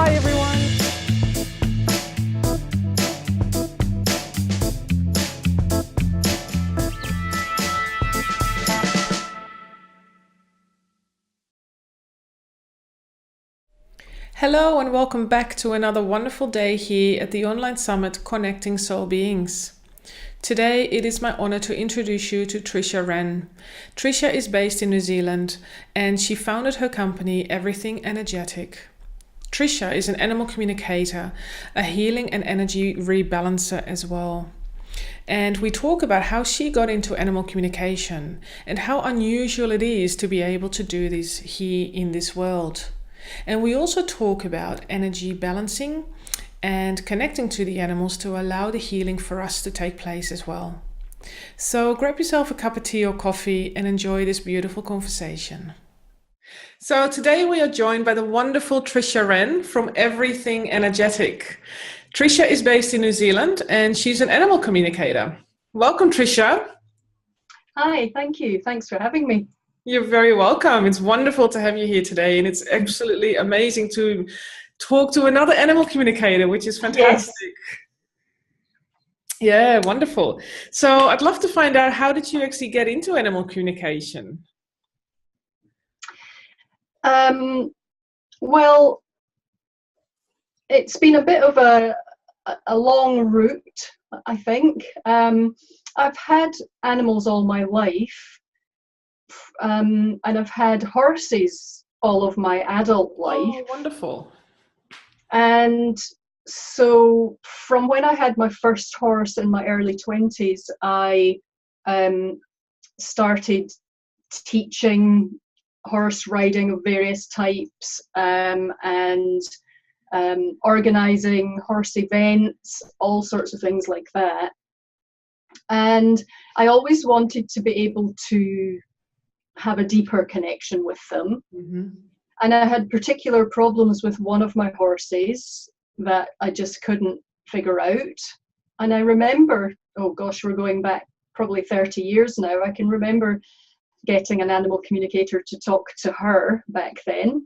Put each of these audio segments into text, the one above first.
Hi everyone. Hello and welcome back to another wonderful day here at the online summit Connecting Soul Beings. Today it is my honor to introduce you to Trisha Wren. Trisha is based in New Zealand and she founded her company Everything Energetic. Trisha is an animal communicator, a healing and energy rebalancer as well. And we talk about how she got into animal communication and how unusual it is to be able to do this here in this world. And we also talk about energy balancing and connecting to the animals to allow the healing for us to take place as well. So grab yourself a cup of tea or coffee and enjoy this beautiful conversation. So today we are joined by the wonderful Trisha Wren from Everything Energetic. Trisha is based in New Zealand and she's an animal communicator. Welcome, Trisha. Hi, thank you. Thanks for having me. You're very welcome. It's wonderful to have you here today, and it's absolutely amazing to talk to another animal communicator, which is fantastic. Yes. Yeah, wonderful. So I'd love to find out, how did you actually get into animal communication? Well, it's been a bit of a long route, I think. I've had animals all my life. And I've had horses all of my adult life. Oh, wonderful. And so from when I had my first horse in my early 20s, I started teaching horse riding of various types and organizing horse events, all sorts of things like that. And I always wanted to be able to have a deeper connection with them. Mm-hmm. And I had particular problems with one of my horses that I just couldn't figure out. And I remember, oh gosh, we're going back probably 30 years now. I can remember getting an animal communicator to talk to her back then.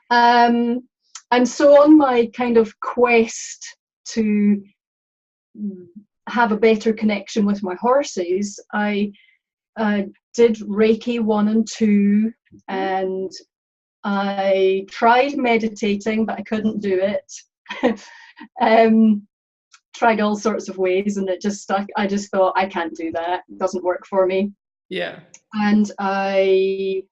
And so on my kind of quest to have a better connection with my horses, I did Reiki 1 and 2, and I tried meditating, but I couldn't do it. Tried all sorts of ways, and it just stuck. I just thought, I can't do that. It doesn't work for me. Yeah. And I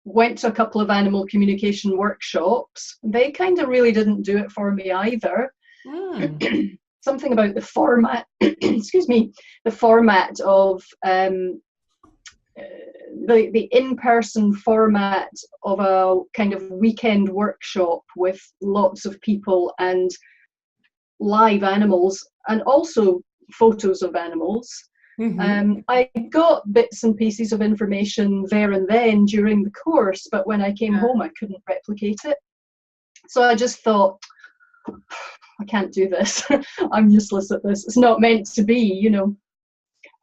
went to a couple of animal communication workshops. They kind of really didn't do it for me either. Something about the format, excuse me, the format of the in-person format of a kind of weekend workshop with lots of people and live animals and also photos of animals. Mm-hmm. I got bits and pieces of information there and then during the course, but when I came home, I couldn't replicate it. So I just thought, I can't do this. I'm useless at this. It's not meant to be, you know.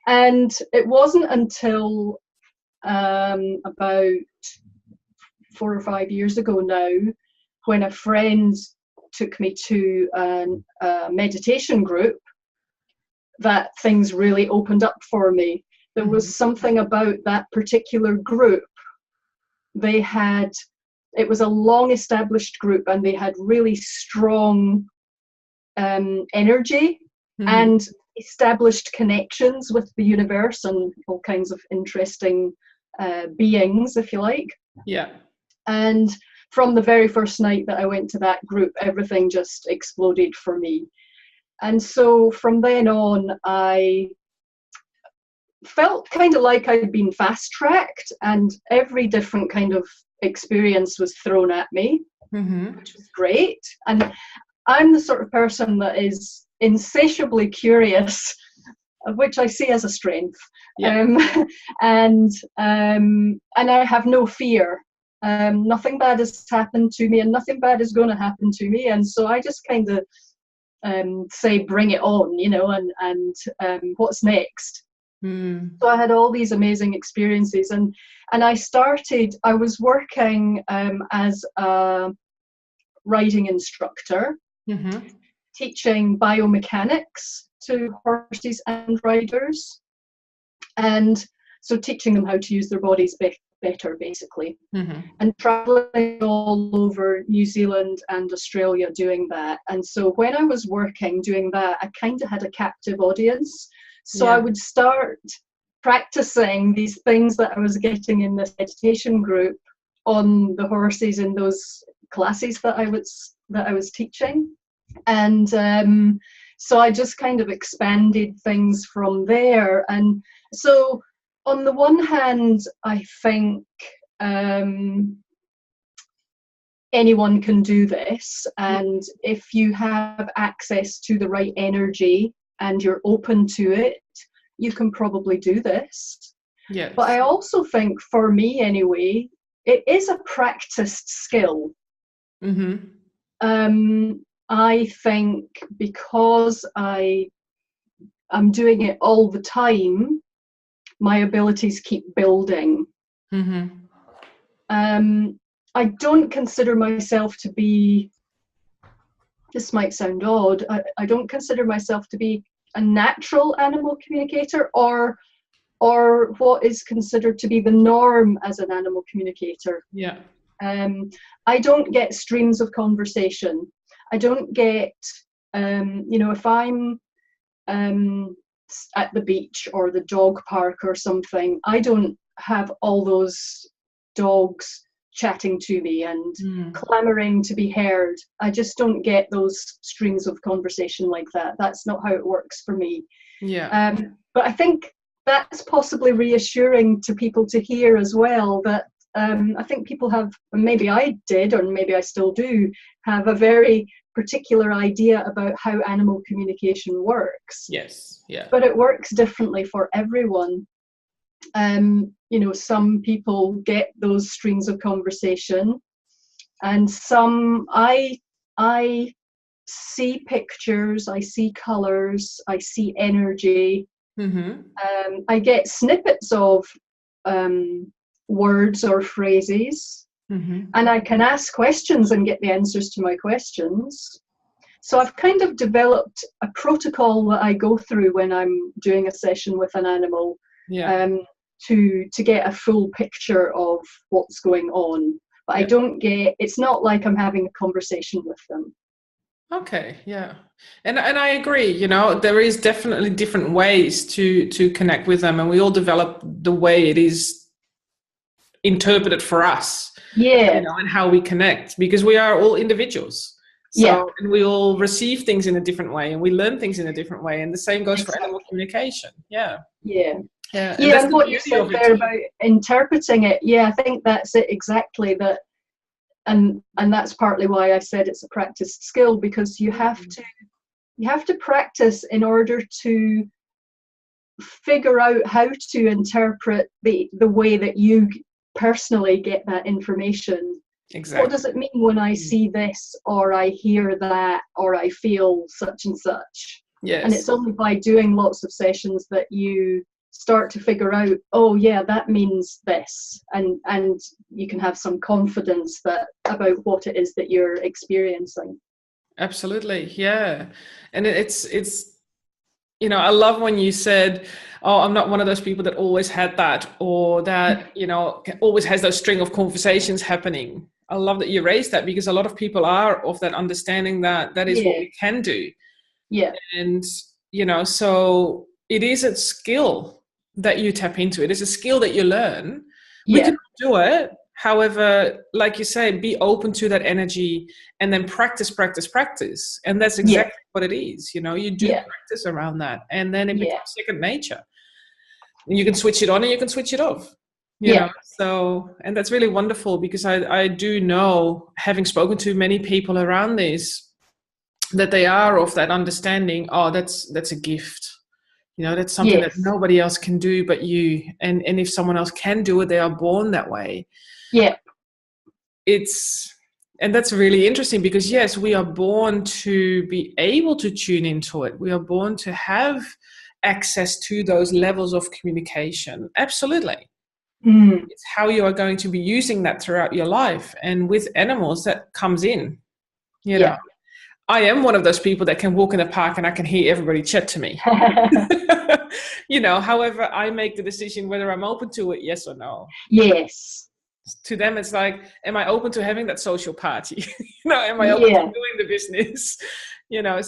And it wasn't until about 4 or 5 years ago now, when a friend took me to a meditation group, that things really opened up for me. There was something about that particular group. It was a long established group, and they had really strong energy and established connections with the universe and all kinds of interesting beings, if you like. Yeah. And from the very first night that I went to that group, everything just exploded for me. And so from then on, I felt kind of like I'd been fast-tracked, and every different kind of experience was thrown at me, which was great. And I'm the sort of person that is insatiably curious, which I see as a strength. Yeah. And I have no fear. Nothing bad has happened to me, and nothing bad is going to happen to me. And so I just kind of say, bring it on, you know, and what's next? Mm. So I had all these amazing experiences, and I was working as a riding instructor, Mm-hmm. teaching biomechanics to horses and riders, and so teaching them how to use their bodies better, basically, Mm-hmm. and traveling all over New Zealand and Australia doing that. And so when I was working doing that, I kind of had a captive audience. So I Yeah. would start practicing these things that I was getting in this meditation group on the horses in those classes that I was teaching. And so I just kind of expanded things from there. And so on the one hand, I think anyone can do this, and if you have access to the right energy and you're open to it, you can probably do this. Yes. But I also think, for me anyway, it is a practiced skill. Mm-hmm. I think because I'm doing it all the time, my abilities keep building. Mm-hmm. I don't consider myself to be, this might sound odd, I don't consider myself to be a natural animal communicator, or what is considered to be the norm as an animal communicator. Yeah. I don't get streams of conversation. I don't get, if I'm at the beach or the dog park or something, I don't have all those dogs chatting to me and clamoring to be heard. I just don't get those streams of conversation like that. That's not how it works for me. Yeah. But I think that's possibly reassuring to people to hear as well, that I think people have, maybe I did, or maybe I still do, have a very particular idea about how animal communication works. Yes. Yeah. But it works differently for everyone. Some people get those streams of conversation, and some I see pictures, I see colors, I see energy. Mm-hmm. I get snippets of words or phrases, Mm-hmm. and I can ask questions and get the answers to my questions. So I've kind of developed a protocol that I go through when I'm doing a session with an animal, Yeah. to get a full picture of what's going on. But Yeah. it's not like I'm having a conversation with them. Okay, yeah. And I agree, there is definitely different ways to connect with them, and we all develop the way it is interpreted for us, Yeah, and how we connect, because we are all individuals. yeah, So, and we all receive things in a different way, and we learn things in a different way, and the same goes for animal exactly. communication. Yeah. Yeah. Yeah, and Yeah, that's and the what you beauty said of it there too. about interpreting it, yeah, I think that's it exactly. That, and that's partly why I said it's a practiced skill, because you have to practice in order to figure out how to interpret the way that you personally get that information. What Exactly. does it mean when I see this, or I hear that, or I feel such and such? And Yes. it's only by doing lots of sessions that you start to figure out, oh yeah, that means this, and you can have some confidence that about what it is that you're experiencing. Absolutely. Yeah. And it's I love when you said, oh, I'm not one of those people that always had that, or that, always has those string of conversations happening. I love that you raised that, because a lot of people are of that understanding that that is what Yeah, we can do. yeah, And, so it is a skill that you tap into. It is a skill that you learn. We yeah, can do it. However, like you say, be open to that energy, and then practice, practice, practice. And that's yeah, exactly what it is. You do yeah, practice around that, and then it yeah, becomes second nature. And you can switch it on and you can switch it off. yeah, So, and that's really wonderful, because I do know, having spoken to many people around this, that they are of that understanding. Oh, that's a gift. That's something that yes, nobody else can do but you. And if someone else can do it, they are born that way. yeah, And that's really interesting, because yes, we are born to be able to tune into it. We are born to have access to those levels of communication? Absolutely. Mm. It's how you are going to be using that throughout your life. And with animals, that comes in, you know. Yeah. I am one of those people that can walk in the park and I can hear everybody chat to me. However, I make the decision whether I'm open to it, yes or no. Yes. To them, it's like, am I open to having that social party? Am I open to Yeah. doing the business?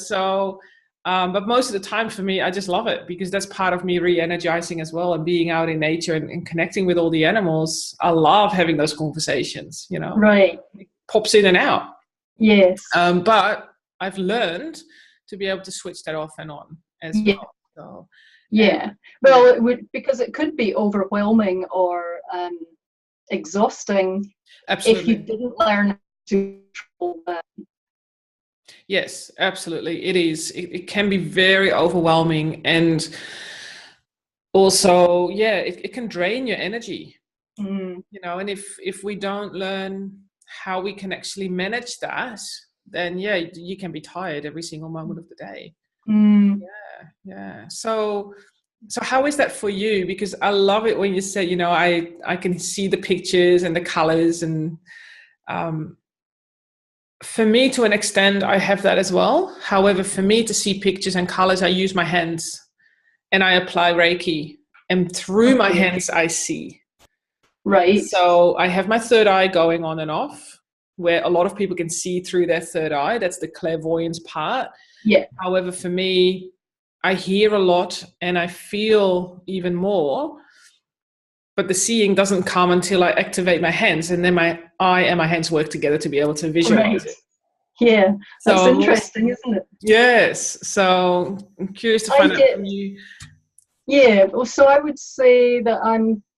So, but most of the time for me, I just love it because that's part of me re-energizing as well and being out in nature and connecting with all the animals. I love having those conversations, Right. It pops in and out. Yes. But I've learned to be able to switch that off and on as Yeah. well. So, Yeah. Well, it would, because it could be overwhelming or exhausting if you absolutely. didn't learn to control that. Yes, absolutely. It is. It can be very overwhelming. And also, it can drain your energy, Mm. and if we don't learn how we can actually manage that, then you can be tired every single moment of the day. Mm. Yeah. So how is that for you? Because I love it when you say, I can see the pictures and the colors, and for me, to an extent, I have that as well. However, for me to see pictures and colors, I use my hands and I apply Reiki, and through my Okay. hands I see. Right. So I have my third eye going on and off, where a lot of people can see through their third eye. That's the clairvoyance part. Yeah. However, for me, I hear a lot and I feel even more, but the seeing doesn't come until I activate my hands, and then my eye and my hands work together to be able to visualize Right. it. Yeah. That's So interesting, isn't it? yes. So I'm curious to I find out get. from you. Yeah. Well, so I would say that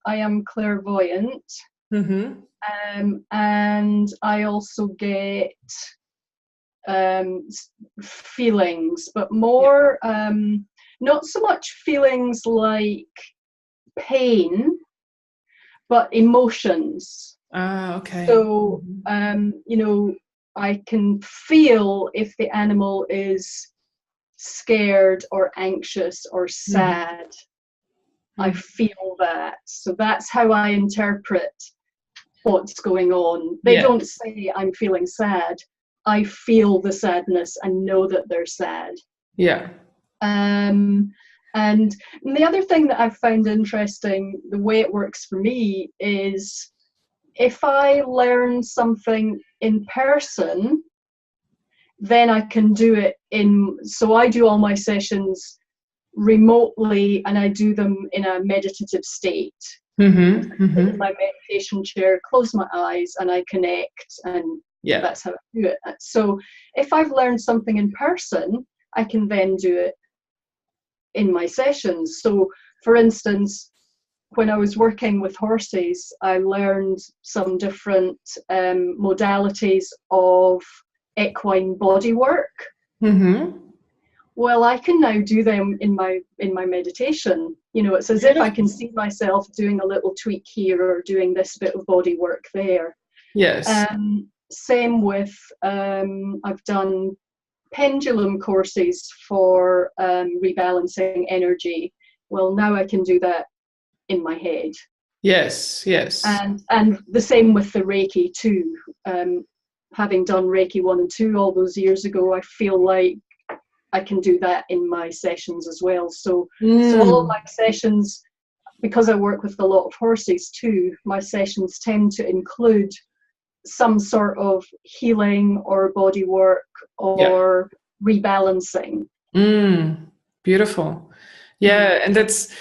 I am clairvoyant, Mm-hmm. and I also get feelings, but more not so much feelings like pain, but emotions. Ah, okay. So I can feel if the animal is scared or anxious or Mm-hmm. sad. I feel that. So that's how I interpret what's going on. They Yeah. don't say I'm feeling sad. I feel the sadness and know that they're sad. Yeah. And the other thing that I've found interesting, the way it works for me, is if I learn something in person, then I can do it so I do all my sessions remotely and I do them in a meditative state. Mm-hmm. Sit in Mm-hmm. my meditation chair, close my eyes, and I connect, and Yeah. that's how I do it. So if I've learned something in person, I can then do it in my sessions. So for instance, when I was working with horses, I learned some different modalities of equine body work. Mm-hmm. Well, I can now do them in my meditation. It's as if I can see myself doing a little tweak here or doing this bit of body work there. Yes. Same with I've done pendulum courses for rebalancing energy. Well, now I can do that in my head. Yes. Yes. And the same with the Reiki too. Having done Reiki 1 and 2 all those years ago, I feel like I can do that in my sessions as well. So all of my sessions, because I work with a lot of horses too, my sessions tend to include some sort of healing or body work or rebalancing. Beautiful. Yeah, and that's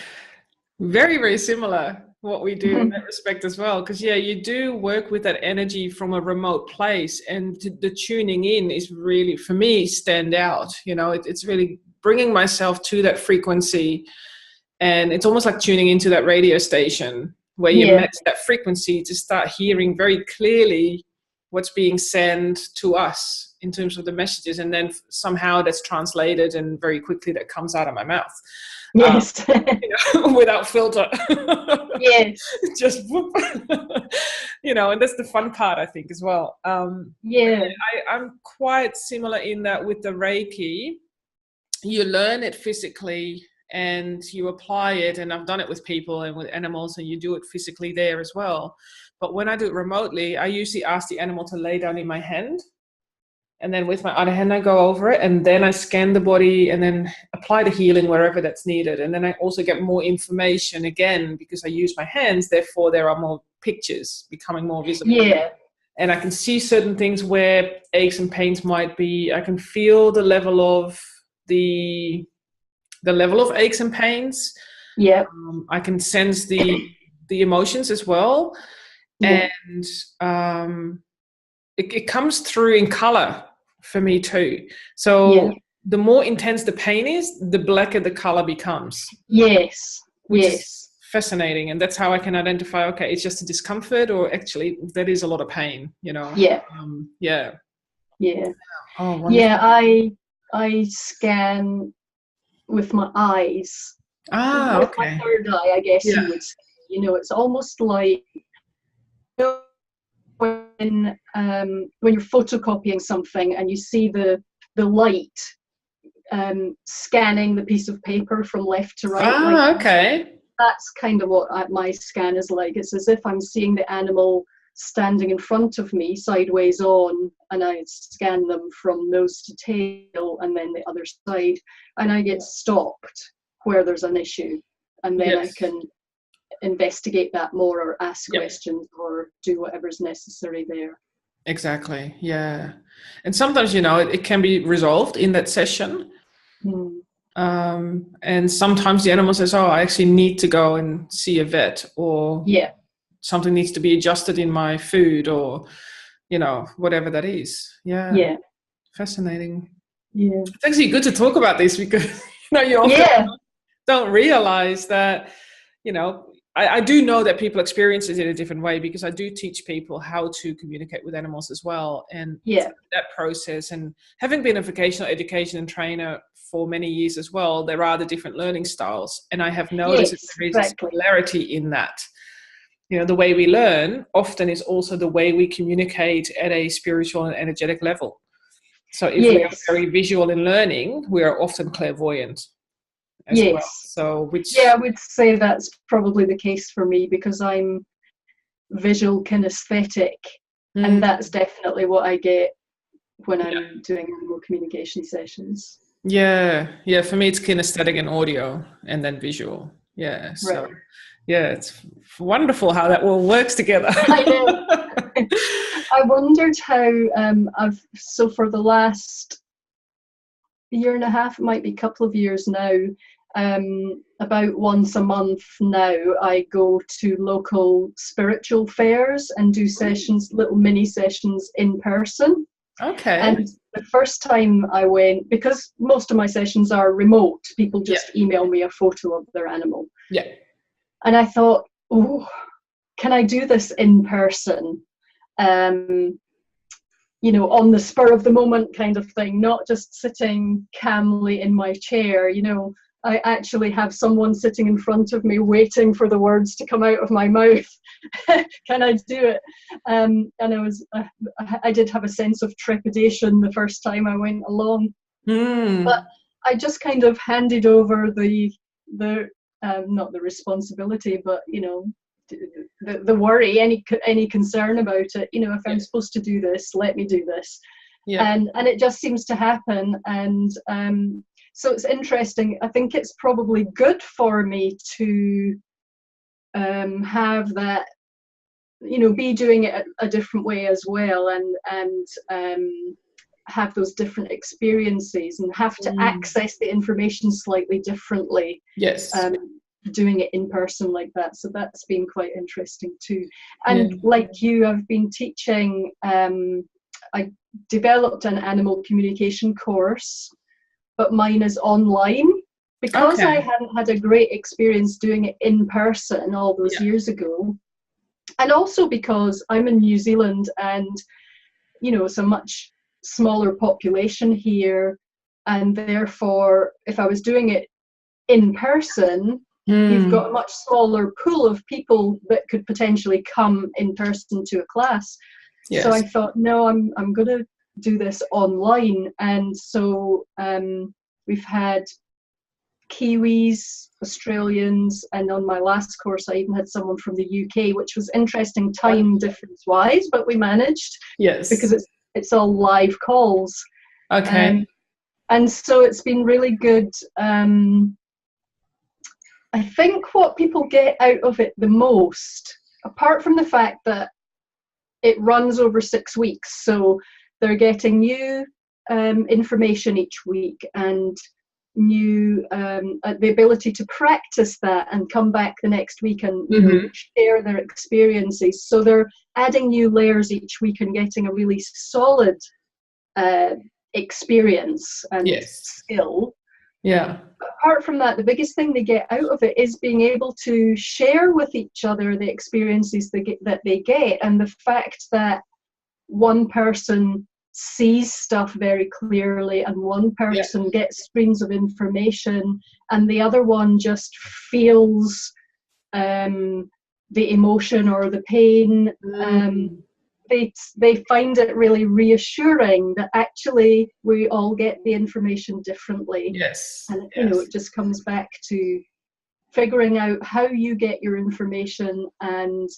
very, very similar what we do in that respect as well. Because you do work with that energy from a remote place, and the tuning in is really, for me, stand out. It's really bringing myself to that frequency, and it's almost like tuning into that radio station where you match that frequency to start hearing very clearly what's being sent to us in terms of the messages, and then somehow that's translated and very quickly that comes out of my mouth. Yes. Without filter. Yes. Just whoop. And that's the fun part, I think, as well. I'm quite similar in that with the Reiki, you learn it physically and you apply it. And I've done it with people and with animals, and you do it physically there as well. But when I do it remotely, I usually ask the animal to lay down in my hand. And then with my other hand, I go over it, and then I scan the body and then apply the healing wherever that's needed. And then I also get more information again because I use my hands. Therefore, there are more pictures becoming more visible. Yeah. And I can see certain things where aches and pains might be. I can feel the level of aches and pains. Yeah. I can sense the emotions as well. Yeah. And it comes through in color for me too. So the more intense the pain is, the blacker the color becomes. Yes. Which is fascinating. And that's how I can identify, okay, it's just a discomfort, or actually that is a lot of pain, Yeah. Yeah. Oh, wonderful. Yeah, I scan with my eyes. With my third eye, I guess you would say. It's almost like when you're photocopying something and you see the light scanning the piece of paper from left to right. Okay. That's kind of what my scan is like. It's as if I'm seeing the animal standing in front of me sideways on, and I scan them from nose to tail and then the other side, and I get stopped where there's an issue, and then I can investigate that more, or ask questions, or do whatever's necessary there. Exactly. Yeah. And sometimes it can be resolved in that session. And sometimes the animal says, oh, I actually need to go and see a vet, or something needs to be adjusted in my food, or whatever that is. Yeah. Fascinating. Yeah. It's actually good to talk about this, because you often don't realize that I do know that people experience it in a different way, because I do teach people how to communicate with animals as well. And that process, and having been a vocational education and trainer for many years as well, there are the different learning styles. And I have noticed that there is a similarity in that. The way we learn often is also the way we communicate at a spiritual and energetic level. So if we are very visual in learning, we are often clairvoyant as well. So I would say that's probably the case for me, because I'm visual kinesthetic, and that's definitely what I get when I'm doing animal communication sessions. Yeah, for me it's kinesthetic and audio, and then visual. So it's wonderful how that all works together. I know. I wondered how so for the last year and a half, it might be a couple of years now, about once a month now, I go to local spiritual fairs and do sessions, little mini sessions in person. Okay. And the first time I went, because most of my sessions are remote, people just email me a photo of their animal. Yeah. And I thought, oh, can I do this in person? On the spur of the moment kind of thing, not just sitting calmly in my chair. I actually have someone sitting in front of me waiting for the words to come out of my mouth. Can I do it? And I did have a sense of trepidation the first time I went along. But I just kind of handed over the not the responsibility, but the worry, any concern about it. If I'm supposed to do this, let me do this. And it just seems to happen. And so it's interesting. I think it's probably good for me to have that, be doing it a different way as well, and have those different experiences, and have to access the information slightly differently. Doing it in person like that. So that's been quite interesting too. And like you, I've been teaching, I developed an animal communication course, but mine is online, because I hadn't had a great experience doing it in person all those years ago. And also because I'm in New Zealand, and it's a much smaller population here, and therefore if I was doing it in person, you've got a much smaller pool of people that could potentially come in person to a class. So I thought, no, I'm going to do this online. And so we've had Kiwis, Australians, and on my last course I even had someone from the UK, which was interesting time difference wise, but we managed. Yes. Because it's all live calls. Okay. And so it's been really good. I think what people get out of it the most, apart from the fact that it runs over 6 weeks, so they're getting new information each week and new the ability to practice that and come back the next week and share their experiences. So they're adding new layers each week and getting a really solid experience and skill. Yeah. Apart from that, the biggest thing they get out of it is being able to share with each other the experiences that they get, and the fact that one person sees stuff very clearly and one person gets streams of information and the other one just feels the emotion or the pain. They find it really reassuring that actually we all get the information differently. Yes. And it just comes back to figuring out how you get your information and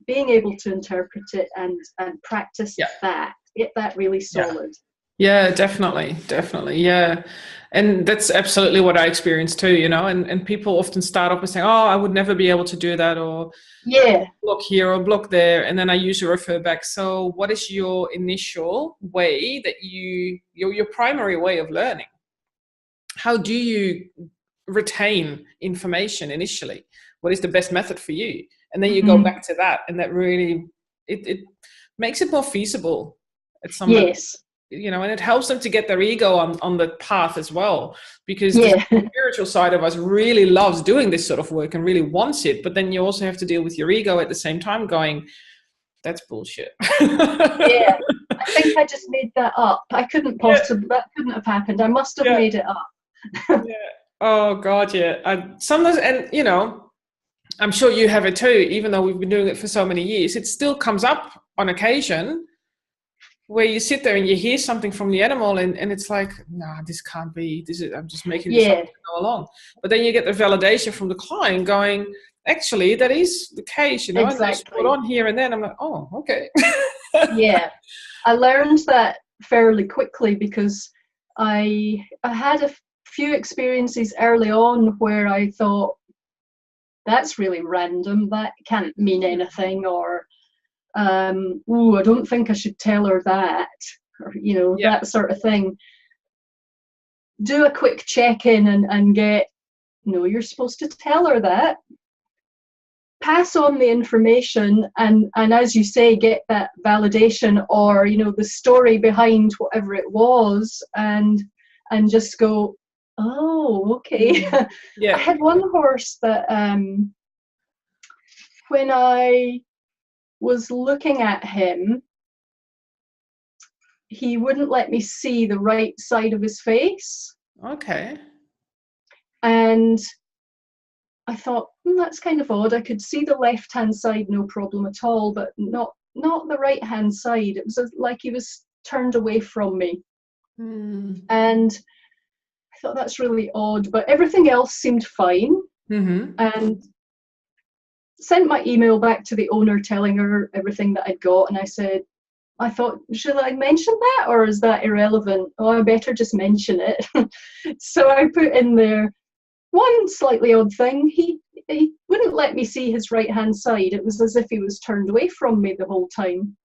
being able to interpret it and practice that. Get that really solid. Yeah, definitely. Yeah. And that's absolutely what I experienced too, and people often start off with saying, oh, I would never be able to do that, or block here or block there. And then I usually refer back. So what is your initial way that your primary way of learning? How do you retain information initially? What is the best method for you? And then you go back to that, and that really, it makes it more feasible at some level. And it helps them to get their ego on the path as well, because the spiritual side of us really loves doing this sort of work and really wants it, but then you also have to deal with your ego at the same time going, that's bullshit. I think I just made that up. I couldn't possibly, that couldn't have happened. I must have made it up. Oh God, sometimes, and I'm sure you have it too, even though we've been doing it for so many years, it still comes up on occasion where you sit there and you hear something from the animal and it's like, nah, this can't be, I'm just making this up to go along. But then you get the validation from the client going, actually, that is the case, and just put on here and then. I'm like, oh, okay. I learned that fairly quickly because I had a few experiences early on where I thought, that's really random, that can't mean anything, or I don't think I should tell her that, or that sort of thing. Do a quick check-in and get, no, you're supposed to tell her that. Pass on the information and as you say, get that validation or the story behind whatever it was, and just go, oh, okay. I had one horse that when I was looking at him, he wouldn't let me see the right side of his face. Okay. And I thought, that's kind of odd. I could see the left-hand side no problem at all, but not the right-hand side. It was like he was turned away from me. And I thought, that's really odd, but everything else seemed fine. And sent my email back to the owner telling her everything that I'd got, and I thought, should I mention that, or is that irrelevant? Oh, I better just mention it. So I put in there one slightly odd thing. He wouldn't let me see his right hand side. It was as if he was turned away from me the whole time.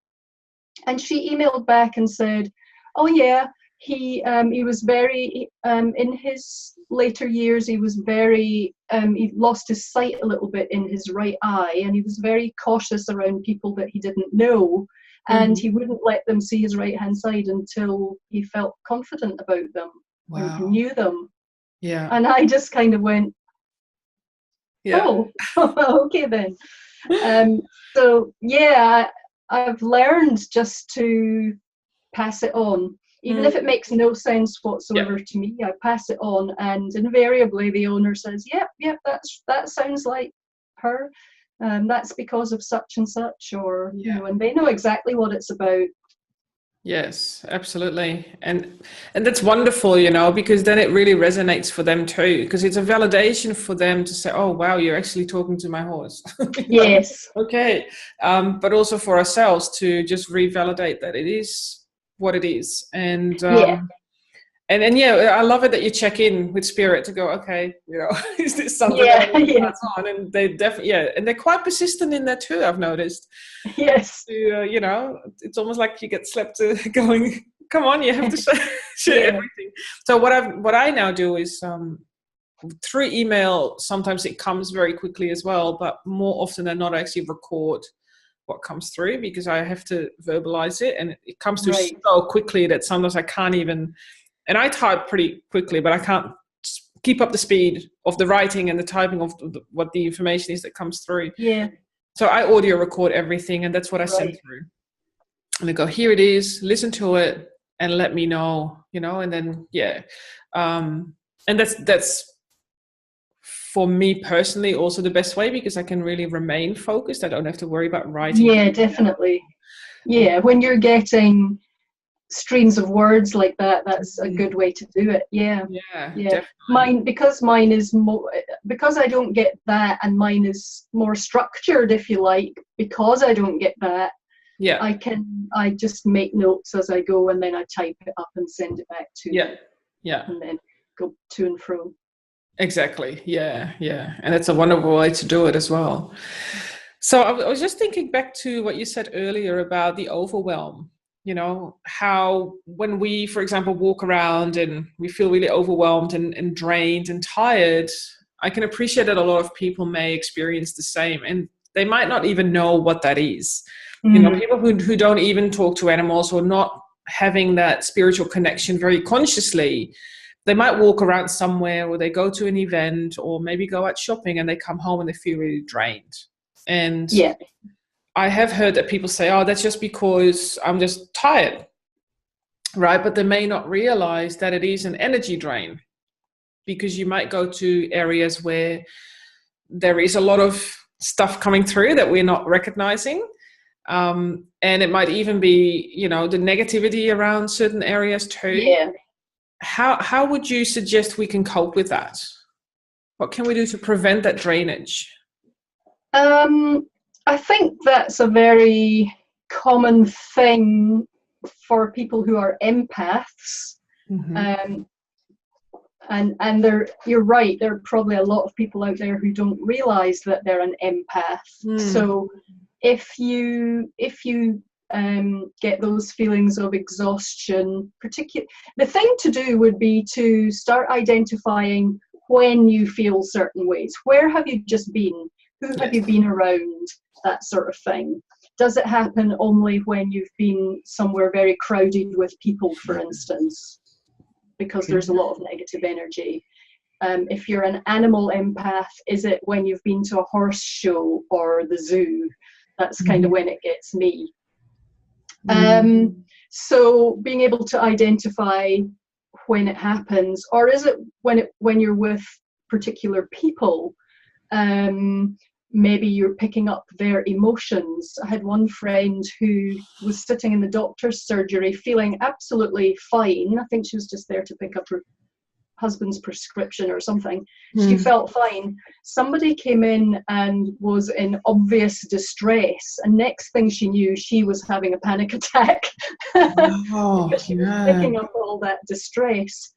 And she emailed back and said, oh yeah, he was very in his later years, he was very he lost his sight a little bit in his right eye, and he was very cautious around people that he didn't know, and he wouldn't let them see his right hand side until he felt confident about them. Or he knew them. And I just kind of went, oh, okay then. So I've learned just to pass it on. Even if it makes no sense whatsoever to me, I pass it on, and invariably the owner says, yep, that sounds like her. That's because of such and such, or and they know exactly what it's about. Yes, absolutely. And that's wonderful, because then it really resonates for them too, because it's a validation for them to say, "Oh, wow, you're actually talking to my horse." You know? Yes. Okay. But also for ourselves to just revalidate that it is what it is. Yeah. And yeah, I love it that you check in with spirit to go, okay, is this something that I Yeah. want to Yeah. pass on? And they definitely, yeah, and they're quite persistent in that too, I've noticed. Yes. It's almost like you get slept going, come on, you have to share Yeah. everything. So what I now do is through email, sometimes it comes very quickly as well, but more often than not, I actually record what comes through because I have to verbalize it, and it comes through Right. so quickly that sometimes I can't even, and I type pretty quickly, but I can't keep up the speed of the writing and the typing of what the information is that comes through. Yeah. So I audio record everything, and that's what I send Right. through. And I go, here it is, listen to it, and let me know, and then and that's for me personally also the best way because I can really remain focused. I don't have to worry about writing Yeah, things down. definitely. Yeah, when you're getting streams of words like that, that's a good way to do it. Yeah. Yeah, Yeah. definitely. Mine is more, because I don't get that, and mine is more structured, if you like, because I don't get that. Yeah, I just make notes as I go, and then I type it up and send it back to yeah, them, yeah. and then go to and fro. Exactly. Yeah, yeah. And it's a wonderful way to do it as well. So I was just thinking back to what you said earlier about the overwhelm. How when we, for example, walk around and we feel really overwhelmed and drained and tired, I can appreciate that a lot of people may experience the same. And they might not even know what that is. Mm. People who don't even talk to animals or not having that spiritual connection very consciously, they might walk around somewhere or they go to an event or maybe go out shopping and they come home and they feel really drained. And Yeah. I have heard that people say, oh, that's just because I'm just tired, right? But they may not realize that it is an energy drain because you might go to areas where there is a lot of stuff coming through that we're not recognizing. And it might even be, the negativity around certain areas too. Yeah. How would you suggest we can cope with that? What can we do to prevent that drainage? I think that's a very common thing for people who are empaths. Mm-hmm. Um, and you're right, there are probably a lot of people out there who don't realize that they're an empath. So if you get those feelings of exhaustion, the thing to do would be to start identifying when you feel certain ways. Where have you just been? Who have you been around? That sort of thing. Does it happen only when you've been somewhere very crowded with people, for instance, because there's a lot of negative energy? If you're an animal empath, is it when you've been to a horse show or the zoo? That's kind of when it gets me. So being able to identify when it happens, or is it when you're with particular people? Maybe you're picking up their emotions. I had one friend who was sitting in the doctor's surgery feeling absolutely fine. I think she was just there to pick up her husband's prescription or something. She felt fine. Somebody came in and was in obvious distress, and next thing she knew, she was having a panic attack because she was picking up all that distress.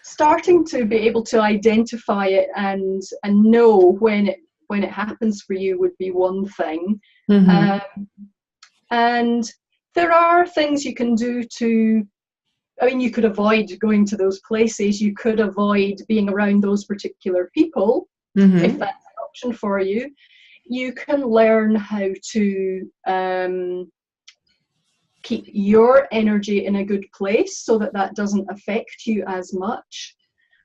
Starting to be able to identify it and know when it happens for you would be one thing. And there are things you can do you could avoid going to those places. You could avoid being around those particular people if that's an option for you. You can learn how to keep your energy in a good place so that doesn't affect you as much.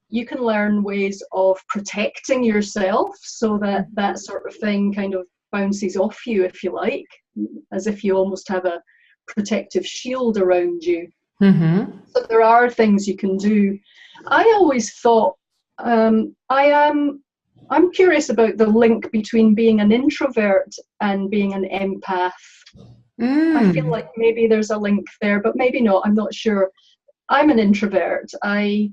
You can learn ways of protecting yourself so that sort of thing kind of bounces off you, if you like, as if you almost have a protective shield around you. So there are things you can do. I always thought I am I'm curious about the link between being an introvert and being an empath. I feel like maybe there's a link there, but maybe not. I'm not sure. I'm an introvert. I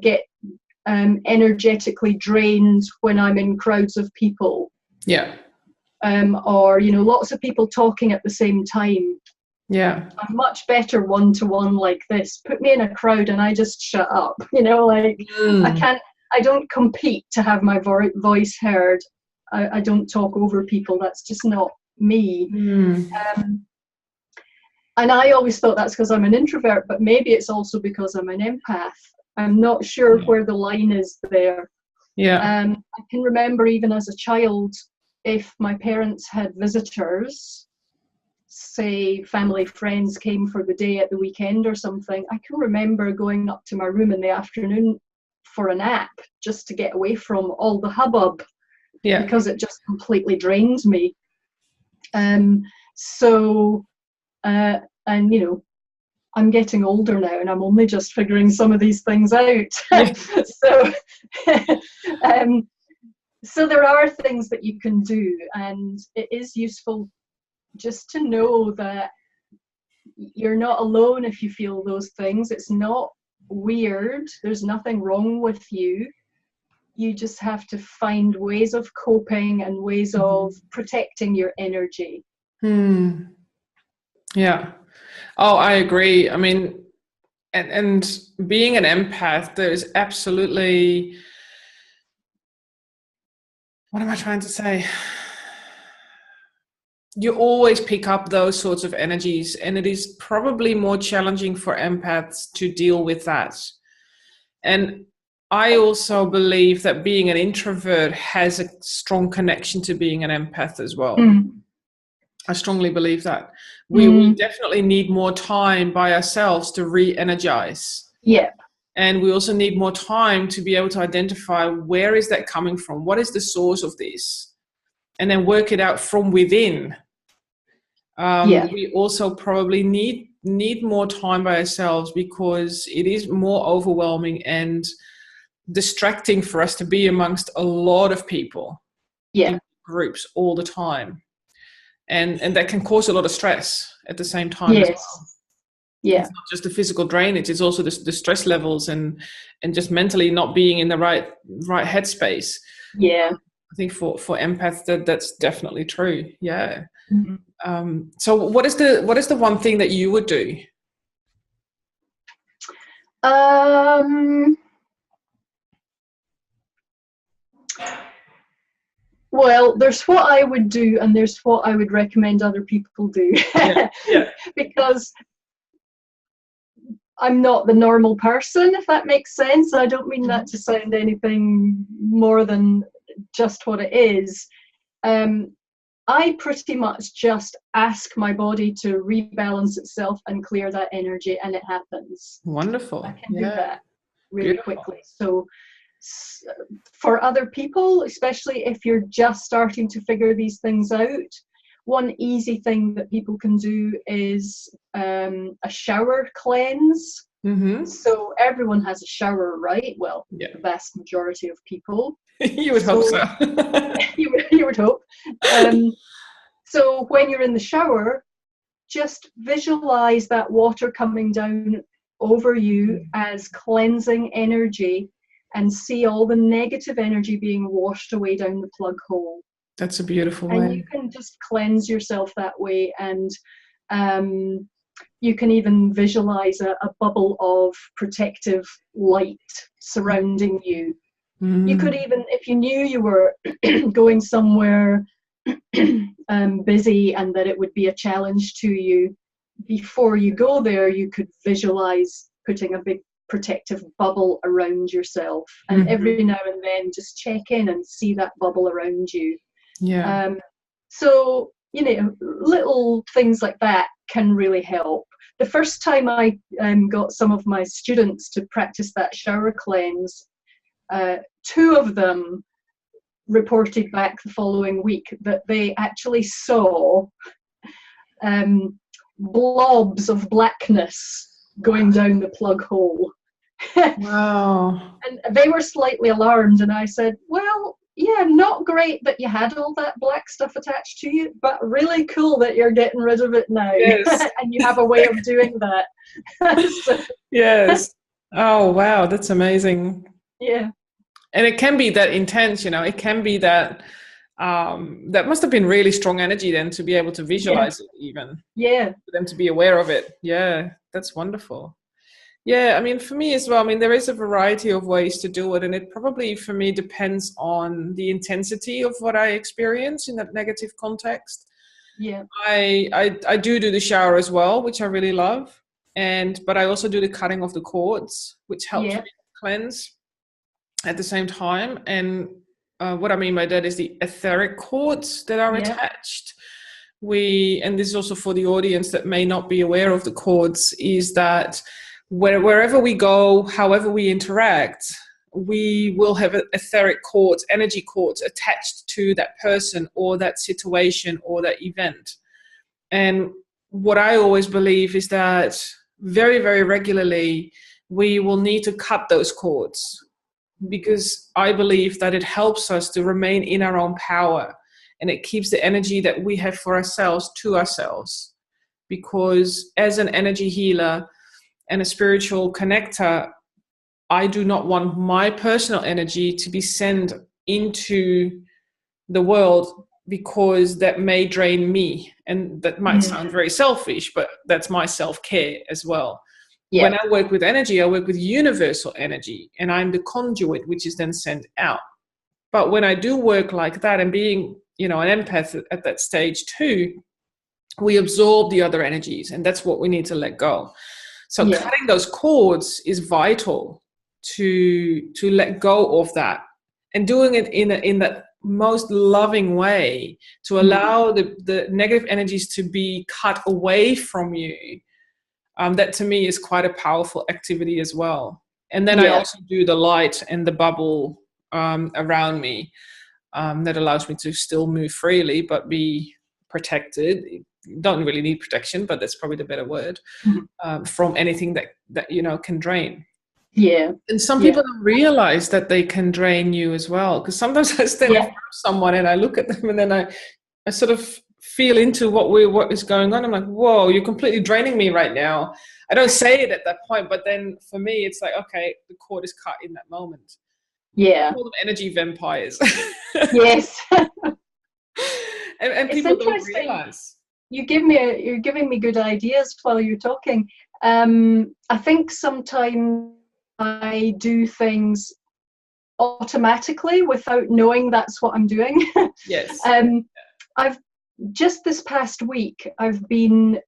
get energetically drained when I'm in crowds of people. Yeah. Or, you know, lots of people talking at the same time. Yeah. I'm much better one-to-one like this. Put me in a crowd and I just shut up. You know, like I don't compete to have my voice heard. I don't talk over people. That's just not me. And I always thought that's because I'm an introvert, but maybe it's also because I'm an empath. I'm not sure where the line is there. Yeah. I can remember even as a child, if my parents had visitors, say family friends came for the day at the weekend or something, I can remember going up to my room in the afternoon for a nap just to get away from all the hubbub, because it just completely drained me. And you know, I'm getting older now and I'm only just figuring some of these things out. So there are things that you can do, and it is useful just to know that you're not alone if you feel those things. It's not weird. There's nothing wrong with you. You just have to find ways of coping and ways of protecting your energy. Yeah. Oh, I agree. I mean, and being an empath, there's absolutely, what am I trying to say? You always pick up those sorts of energies, and it is probably more challenging for empaths to deal with that. And I also believe that being an introvert has a strong connection to being an empath as well. I strongly believe that. We definitely need more time by ourselves to re-energize. Yeah. And we also need more time to be able to identify, where is that coming from? What is the source of this? And then work it out from within. We also probably need more time by ourselves, because it is more overwhelming and distracting for us to be amongst a lot of people in groups all the time. And that can cause a lot of stress at the same time as well. Yeah. It's not just the physical drainage, it's also the stress levels and just mentally not being in the right headspace. Yeah. I think for empaths that's definitely true. Yeah. So what is the one thing that you would do? Well, there's what I would do and there's what I would recommend other people do. Because I'm not the normal person, if that makes sense. I don't mean that to sound anything more than just what it is. I pretty much just ask my body to rebalance itself and clear that energy, and it happens. Wonderful. I can do that really quickly. So for other people, especially if you're just starting to figure these things out, one easy thing that people can do is a shower cleanse. So everyone has a shower, right? Well, the vast majority of people. You would hope so. you would hope. So when you're in the shower, just visualize that water coming down over you as cleansing energy, and see all the negative energy being washed away down the plug hole. That's a beautiful way. And you can just cleanse yourself that way. And you can even visualize a bubble of protective light surrounding you. You could even, if you knew you were going somewhere busy and that it would be a challenge to you, before you go there, you could visualize putting a big protective bubble around yourself, and every now and then just check in and see that bubble around you. So, you know, little things like that can really help. The first time I got some of my students to practice that shower cleanse, 2 of them reported back the following week that they actually saw blobs of blackness going down the plug hole. Wow. And they were slightly alarmed, and I said, well, yeah, not great that you had all that black stuff attached to you, but really cool that you're getting rid of it now. Yes. And you have a way of doing that. So, Yes. Oh, wow. That's amazing. yeah, And it can be that intense, it can be that that must have been really strong energy then to be able to yeah, visualize it, even yeah, for them to be aware of it. Yeah, that's wonderful. Yeah, I mean, for me as well, I mean, there is a variety of ways to do it, and it probably for me depends on the intensity of what I experience in that negative context. yeah, I do the shower as well, which I really love, but I also do the cutting of the cords, which helps yeah, me cleanse at the same time. And what I mean by that is the etheric cords that are yeah, attached. And this is also for the audience that may not be aware of the cords, is that wherever we go, however we interact, we will have etheric cords, energy cords attached to that person or that situation or that event. And what I always believe is that very, very regularly, we will need to cut those cords, because I believe that it helps us to remain in our own power, and it keeps the energy that we have for ourselves to ourselves. Because as an energy healer and a spiritual connector, I do not want my personal energy to be sent into the world, because that may drain me. And that might sound very selfish, but that's my self-care as well. yeah, When I work with energy, I work with universal energy, and I'm the conduit, which is then sent out. But when I do work like that, and being, an empath at that stage too, we absorb the other energies, and that's what we need to let go. So yeah, cutting those cords is vital to let go of that, and doing it in that most loving way, to allow the negative energies to be cut away from you. That to me is quite a powerful activity as well. And then I yeah, also do the light and the bubble around me, that allows me to still move freely but be protected. Don't really need protection, but that's probably the better word, from anything that can drain. yeah, And some yeah, people don't realize that they can drain you as well, because sometimes I stand in yeah, front of someone and I look at them, and then I sort of feel into what is going on. I'm like, whoa, you're completely draining me right now. I don't say it at that point, but then for me, it's like, okay, the cord is cut in that moment. I yeah. call them energy vampires. Yes. And It's people don't interesting. realize. You're giving me good ideas while you're talking. I think sometimes I do things automatically without knowing that's what I'm doing. Yes. um, I've just this past week I've been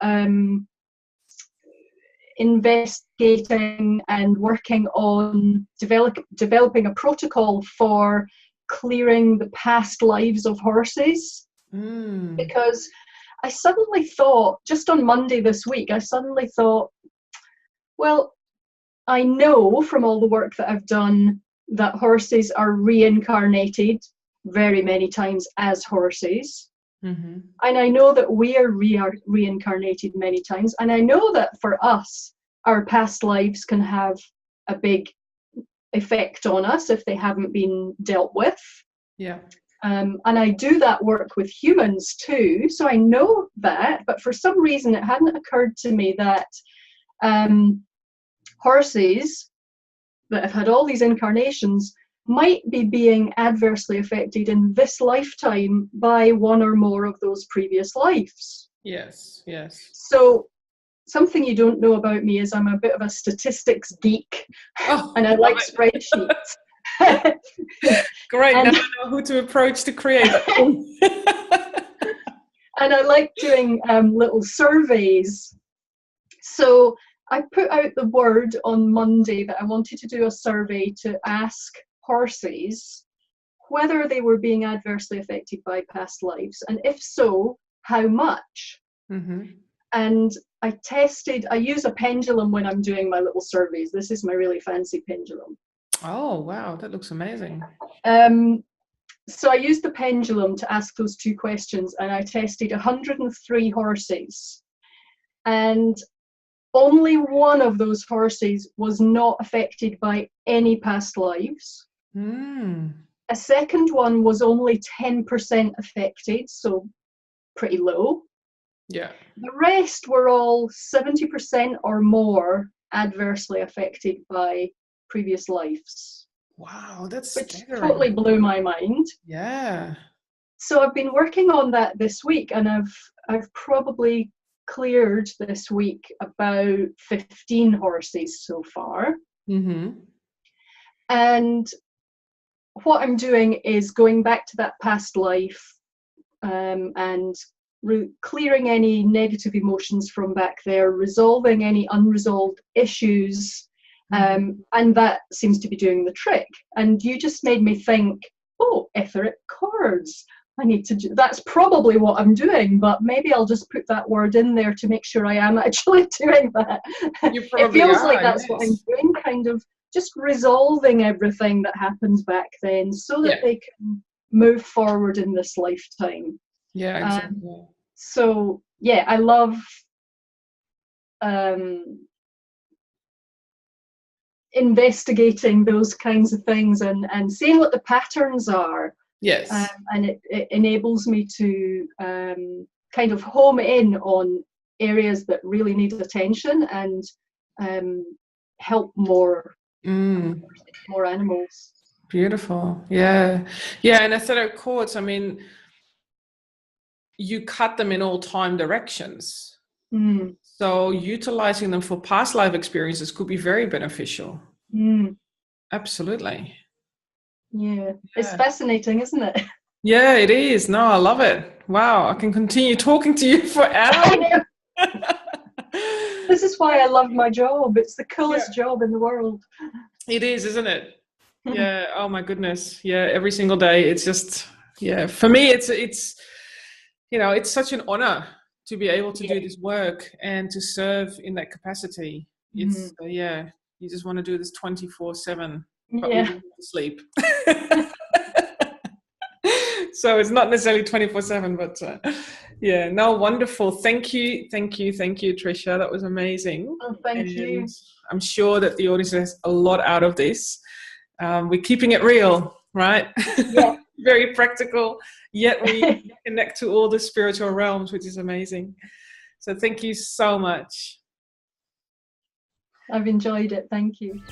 investigating and working on developing a protocol for clearing the past lives of horses, Mm. because I suddenly thought, just on Monday this week, I suddenly thought, well, I know from all the work that I've done that horses are reincarnated very many times as horses. Mm-hmm. And I know that we are reincarnated many times. And I know that for us, our past lives can have a big effect on us if they haven't been dealt with. Yeah. And I do that work with humans too. So I know that, but for some reason it hadn't occurred to me that horses that have had all these incarnations might be being adversely affected in this lifetime by one or more of those previous lives. Yes. Yes. So something you don't know about me is I'm a bit of a statistics geek, Oh, and I love like it. spreadsheets. Great. Now and, I know who to approach to create that. and I like doing little surveys. So I put out the word on Monday that I wanted to do a survey to ask horses whether they were being adversely affected by past lives, and if so, how much. Mm-hmm. And I use a pendulum when I'm doing my little surveys. This is my really fancy pendulum. Oh, wow. That looks amazing. So I used the pendulum to ask those two questions, and I tested 103 horses. And only one of those horses was not affected by any past lives. Mm. A second one was only 10% affected, so pretty low. Yeah. The rest were all 70% or more adversely affected by previous lives, Wow, that's which staggering. totally blew my mind. Yeah. So I've been working on that this week, and I've probably cleared this week about 15 horses so far. Mm-hmm. And what I'm doing is going back to that past life, and clearing any negative emotions from back there, resolving any unresolved issues, and that seems to be doing the trick. And you just made me think, oh, etheric chords. I need to do, that's probably what I'm doing, but maybe I'll just put that word in there to make sure I am actually doing that. You It probably feels are, like that's yes. what I'm doing, kind of just resolving everything that happens back then so that they can move forward in this lifetime. Yeah, exactly. So yeah, I love investigating those kinds of things and seeing what the patterns are. Yes. And it enables me to kind of home in on areas that really need attention and help more animals. Beautiful. Yeah. Yeah. And etheric chords, I mean, you cut them in all time directions. Mm. So utilizing them for past life experiences could be very beneficial. Mm. Absolutely. Yeah. It's fascinating, isn't it? Yeah, it is. No, I love it. Wow. I can continue talking to you for hours. I know. This is why I love my job. It's the coolest job in the world. It is, isn't it? Yeah. Oh my goodness. Yeah. Every single day. It's just, yeah. For me, it's, it's such an honor to be able to do this work and to serve in that capacity. It's, you just want to do this 24/7, but we Yeah. do need to sleep. So it's not necessarily 24/7, but no, wonderful. Thank you, Trisha. That was amazing. Oh, thank you. I'm sure that the audience has a lot out of this. We're keeping it real, right? Yeah. Very practical, yet we connect to all the spiritual realms, which is amazing. So thank you so much. I've enjoyed it. Thank you.